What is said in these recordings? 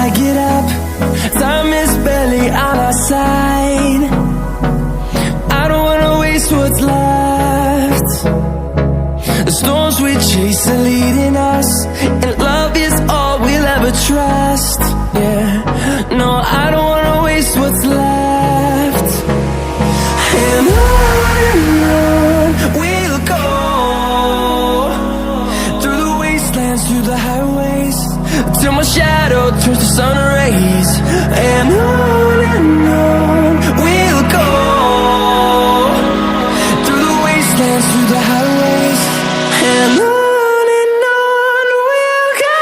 I get up. Time is barely on our side. I don't wanna waste what's left. The storms we chase are leading us, and love is all we'll ever trust. Yeah, no, I don't wanna waste what's left. And on we'll go, through the wastelands, through the highways, till my shadow turns to sun rays. And on we'll go, through the wastelands, through the highways, and on we'll go.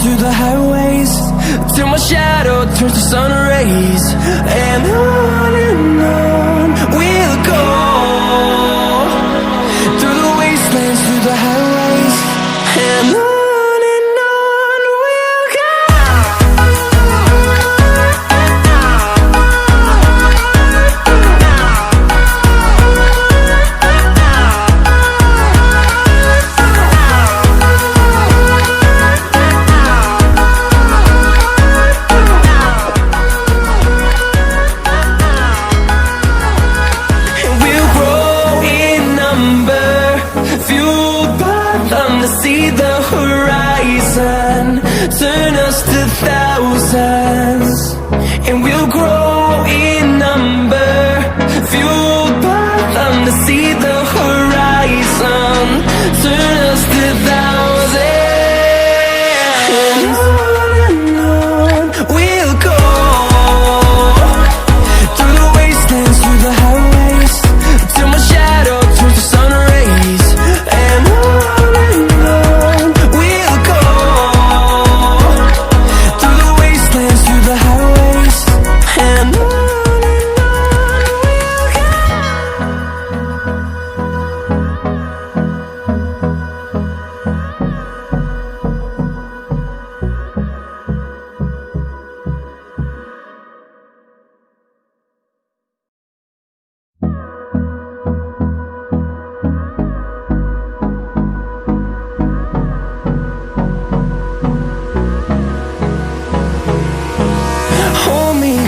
Through the highways, till my shadow turns to sun rays. And on we'll go, through the wastelands, through the highways, and on we'll go. See the horizon, turn us to thousands, and we'll grow in number, fueled by them to see the horizon, turn us to thousands. And on we'll go, through the wastelands, through the highways, till my shadow turns to sun rays. And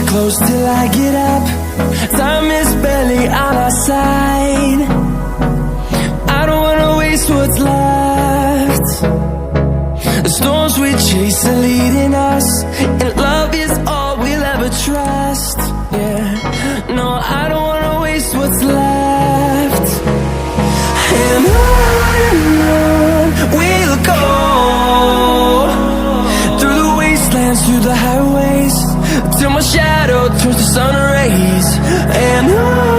close till I get up. Time is barely on our side. I don't wanna waste what's left. The storms we chase are leading us, and love is all we'll ever trust. Yeah, no, I don't wanna waste what's left. And on we'll go, through the wastelands, through the highways, till my shadow turns to sun rays. And on